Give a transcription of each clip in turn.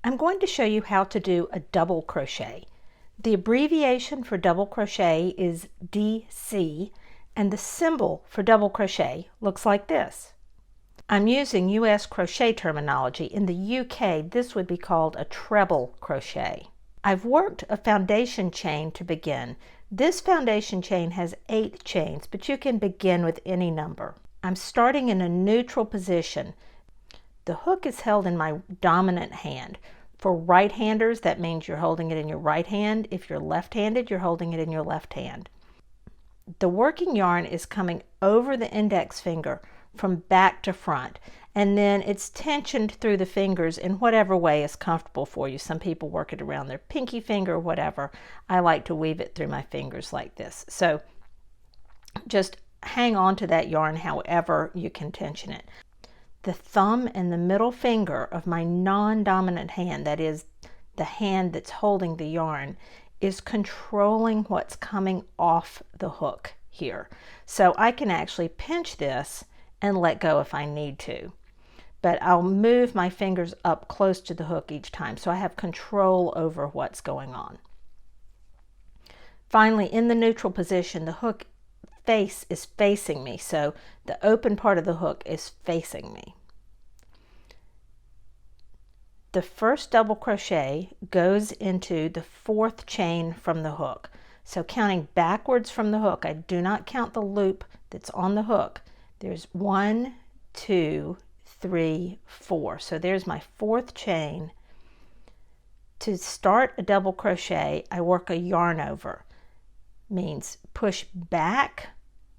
I'm going to show you how to do a double crochet. The abbreviation for double crochet is DC, and the symbol for double crochet looks like this. I'm using US crochet terminology. In the UK, this would be called a treble crochet. I've worked a foundation chain to begin. This foundation chain has 8 chains, but you can begin with any number. I'm starting in a neutral position. The hook is held in my dominant hand. For right-handers, that means you're holding it in your right hand. If you're left-handed, you're holding it in your left hand. The working yarn is coming over the index finger from back to front, and then it's tensioned through the fingers in whatever way is comfortable for you. Some people work it around their pinky finger or whatever. I like to weave it through my fingers like this. So just hang on to that yarn however you can tension it. The thumb and the middle finger of my non-dominant hand, that is the hand that's holding the yarn, is controlling what's coming off the hook here. So I can actually pinch this and let go if I need to. But I'll move my fingers up close to the hook each time, so I have control over what's going on. Finally, in the neutral position, the hook face is facing me, so the open part of the hook is facing me. The first double crochet goes into the 4th chain from the hook. So counting backwards from the hook, I do not count the loop that's on the hook. There's 1, 2, 3, 4. So there's my 4th chain. To start a double crochet, I work a yarn over. Means push back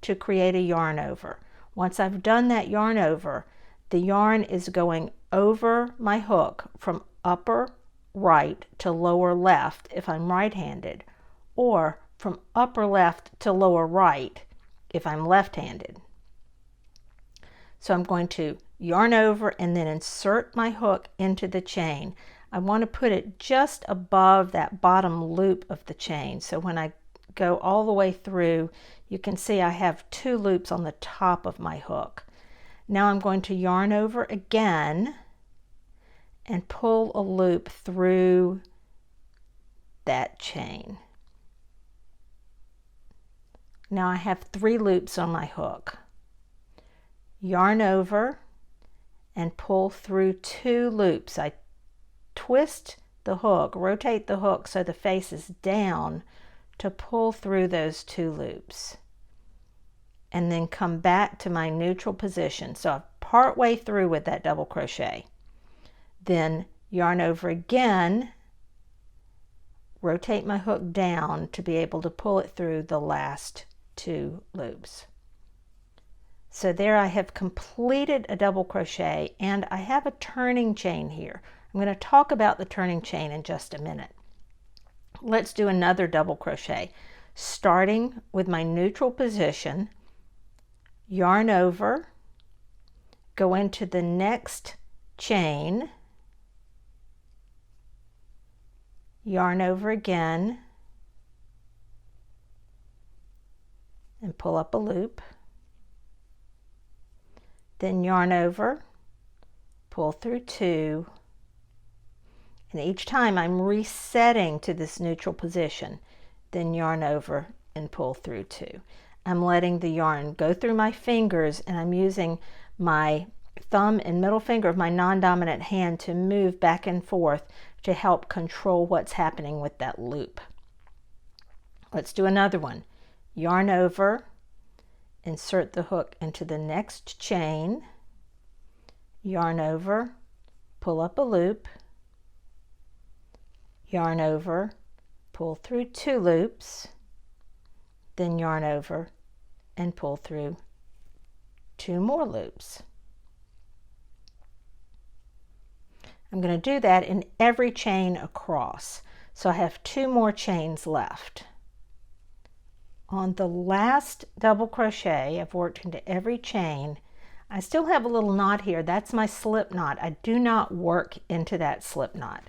to create a yarn over. Once I've done that yarn over, the yarn is going over my hook from upper right to lower left if I'm right-handed, or from upper left to lower right if I'm left-handed. So I'm going to yarn over and then insert my hook into the chain. I want to put it just above that bottom loop of the chain. So when I go all the way through, you can see I have 2 loops on the top of my hook. Now I'm going to yarn over again and pull a loop through that chain. Now I have 3 loops on my hook. Yarn over and pull through 2 loops. I twist the hook, rotate the hook so the face is down to pull through those 2 loops. And then come back to my neutral position. So I'm part way through with that double crochet. Then yarn over again, rotate my hook down to be able to pull it through the last 2 loops. So there I have completed a double crochet, and I have a turning chain here. I'm going to talk about the turning chain in just a minute. Let's do another double crochet, starting with my neutral position. Yarn over, go into the next chain, yarn over again, and pull up a loop. Then yarn over, pull through 2, and each time I'm resetting to this neutral position. Then yarn over and pull through 2. I'm letting the yarn go through my fingers, and I'm using my thumb and middle finger of my non-dominant hand to move back and forth to help control what's happening with that loop. Let's do another one. Yarn over, insert the hook into the next chain, yarn over, pull up a loop, yarn over, pull through 2 loops, then yarn over and pull through 2 more loops. I'm going to do that in every chain across. So I have 2 more chains left. On the last double crochet, I've worked into every chain. I still have a little knot here. That's my slip knot. I do not work into that slip knot.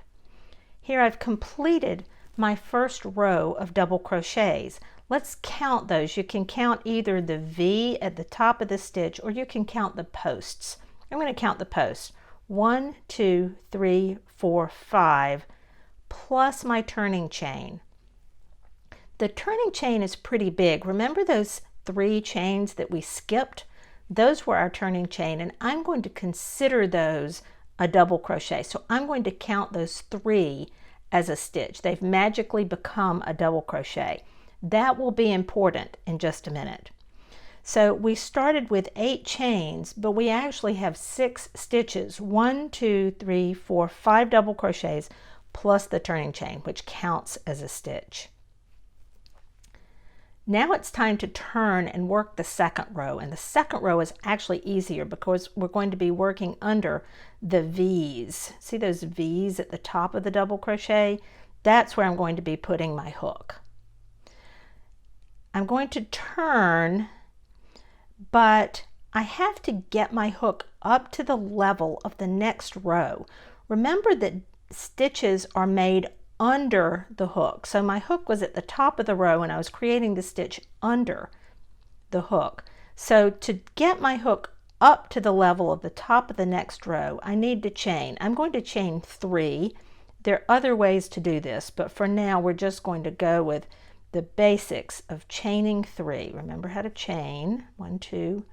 Here I've completed my first row of double crochets. Let's count those. You can count either the V at the top of the stitch, or you can count the posts. I'm going to count the posts. 1, 2, 3, 4, 5, plus my turning chain. The turning chain is pretty big. Remember those 3 chains that we skipped? Those were our turning chain, and I'm going to consider those a double crochet. So I'm going to count those 3 as a stitch. They've magically become a double crochet. That will be important in just a minute. So we started with 8 chains, but we actually have 6 stitches. 1, 2, 3, 4, 5 double crochets plus the turning chain, which counts as a stitch. Now it's time to turn and work the second row, and the second row is actually easier because we're going to be working under the V's. See those V's at the top of the double crochet? That's where I'm going to be putting my hook. I'm going to turn, but I have to get my hook up to the level of the next row. Remember that stitches are made under the hook. So my hook was at the top of the row and I was creating the stitch under the hook. So to get my hook up to the level of the top of the next row, I need to chain. I'm going to chain 3. There are other ways to do this, but for now we're just going to go with the basics of chaining 3. Remember how to chain. 1, 2,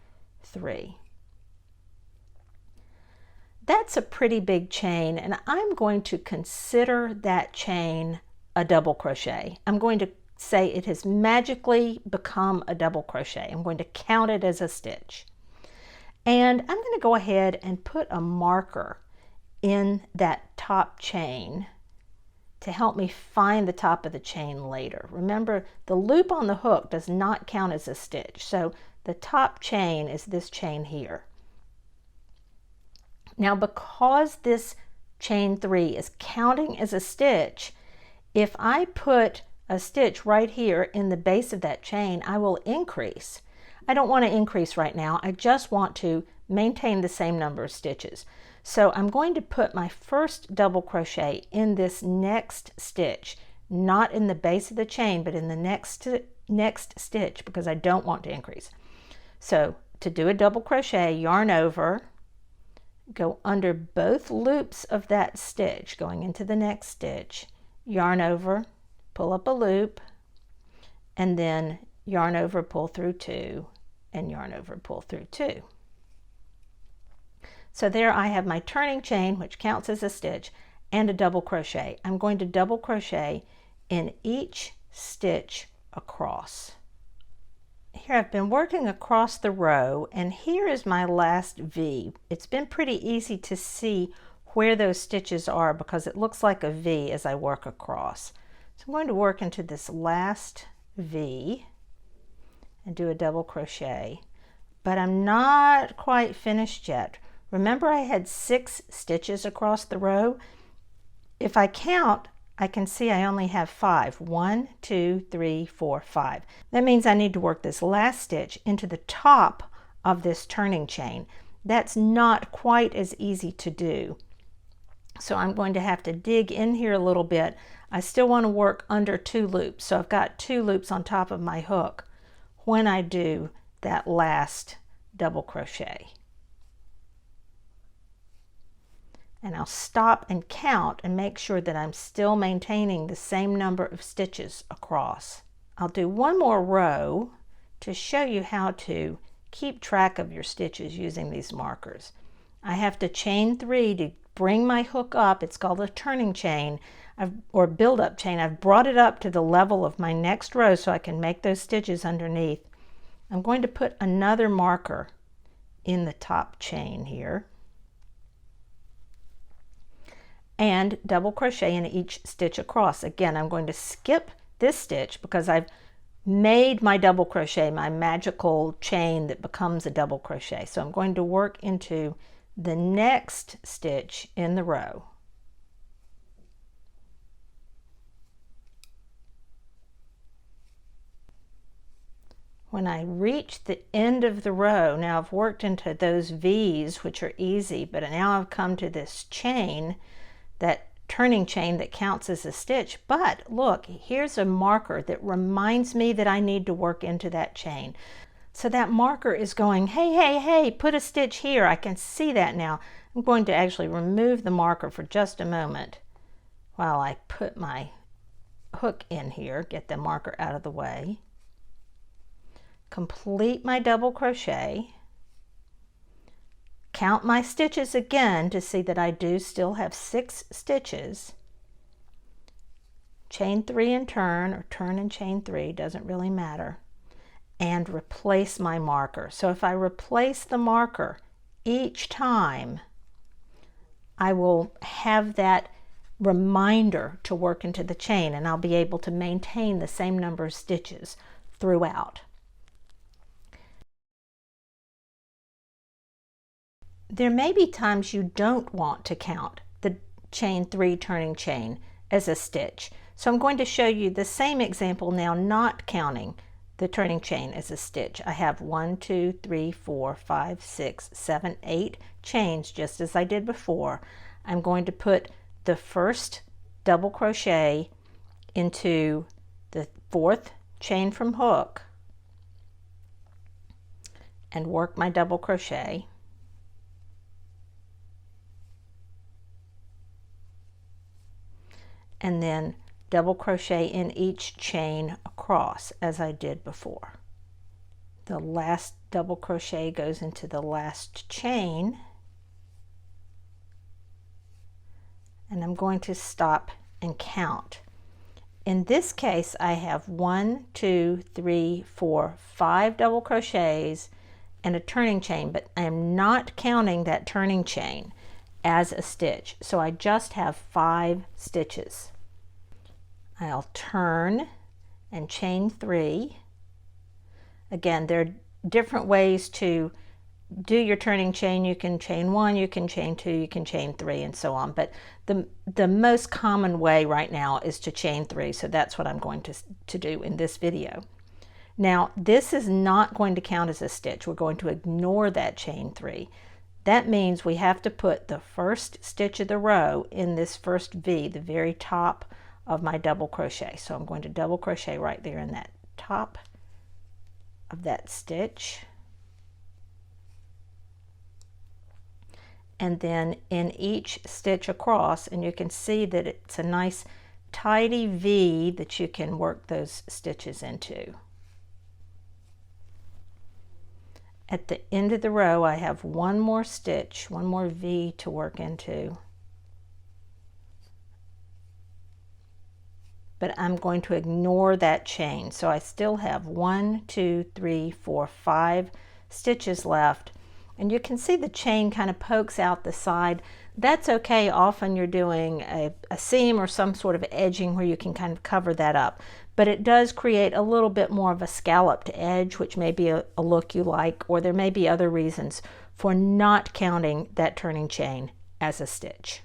3. That's a pretty big chain, and I'm going to consider that chain a double crochet. I'm going to say it has magically become a double crochet. I'm going to count it as a stitch. And I'm going to go ahead and put a marker in that top chain to help me find the top of the chain later. Remember, the loop on the hook does not count as a stitch, so the top chain is this chain here. Now, because this chain 3 is counting as a stitch, if I put a stitch right here in the base of that chain, I will increase. I don't want to increase right now. I just want to maintain the same number of stitches. So I'm going to put my first double crochet in this next stitch, not in the base of the chain, but in the next stitch, because I don't want to increase. So to do a double crochet, yarn over, go under both loops of that stitch, going into the next stitch, yarn over, pull up a loop, and then yarn over, pull through 2, and yarn over, pull through 2. So there I have my turning chain, which counts as a stitch, and a double crochet. I'm going to double crochet in each stitch across. Here I've been working across the row, and here is my last V. It's been pretty easy to see where those stitches are because it looks like a V as I work across. So I'm going to work into this last V and do a double crochet, but I'm not quite finished yet. Remember I had 6 stitches across the row? If I count, I can see I only have 5. 1, 2, 3, 4, 5. That means I need to work this last stitch into the top of this turning chain. That's not quite as easy to do. So I'm going to have to dig in here a little bit. I still want to work under 2 loops. So I've got 2 loops on top of my hook when I do that last double crochet. And I'll stop and count and make sure that I'm still maintaining the same number of stitches across. I'll do one more row to show you how to keep track of your stitches using these markers. I have to chain 3 to bring my hook up. It's called a turning chain or build-up chain. I've brought it up to the level of my next row so I can make those stitches underneath. I'm going to put another marker in the top chain here and double crochet in each stitch across. Again, I'm going to skip this stitch because I've made my double crochet, my magical chain that becomes a double crochet. So I'm going to work into the next stitch in the row. When I reach the end of the row, now I've worked into those V's, which are easy, but now I've come to this chain, that turning chain that counts as a stitch. But look, here's a marker that reminds me that I need to work into that chain. So that marker is going, hey, hey, hey, put a stitch here. I can see that now. I'm going to actually remove the marker for just a moment while I put my hook in here, get the marker out of the way. Complete my double crochet. Count my stitches again to see that I do still have 6 stitches. Chain 3 and turn, or turn and chain 3, doesn't really matter. And replace my marker. So if I replace the marker each time, I will have that reminder to work into the chain, and I'll be able to maintain the same number of stitches throughout. There may be times you don't want to count the chain 3 turning chain as a stitch. So I'm going to show you the same example now, not counting the turning chain as a stitch. I have 1, 2, 3, 4, 5, 6, 7, 8 chains, just as I did before. I'm going to put the first double crochet into the 4th chain from hook and work my double crochet. And then double crochet in each chain across as I did before. The last double crochet goes into the last chain, and I'm going to stop and count. In this case, I have 1, 2, 3, 4, 5 double crochets and a turning chain, but I am not counting that turning chain as a stitch, so I just have 5 stitches. I'll turn and chain 3. Again, there are different ways to do your turning chain. You can chain 1, you can chain 2, you can chain 3, and so on. But the most common way right now is to chain 3, so that's what I'm going to do in this video. Now, this is not going to count as a stitch. We're going to ignore that chain 3. That means we have to put the first stitch of the row in this first V, the very top of my double crochet. So I'm going to double crochet right there in that top of that stitch. And then in each stitch across, and you can see that it's a nice tidy V that you can work those stitches into. At the end of the row, I have one more stitch, one more V to work into. But I'm going to ignore that chain. So I still have 1, 2, 3, 4, 5 stitches left. And you can see the chain kind of pokes out the side. That's okay. Often you're doing a seam or some sort of edging where you can kind of cover that up. But it does create a little bit more of a scalloped edge, which may be a look you like, or there may be other reasons for not counting that turning chain as a stitch.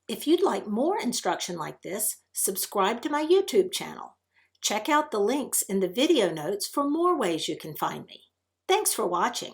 If you'd like more instruction like this, subscribe to my YouTube channel. Check out the links in the video notes for more ways you can find me. Thanks for watching.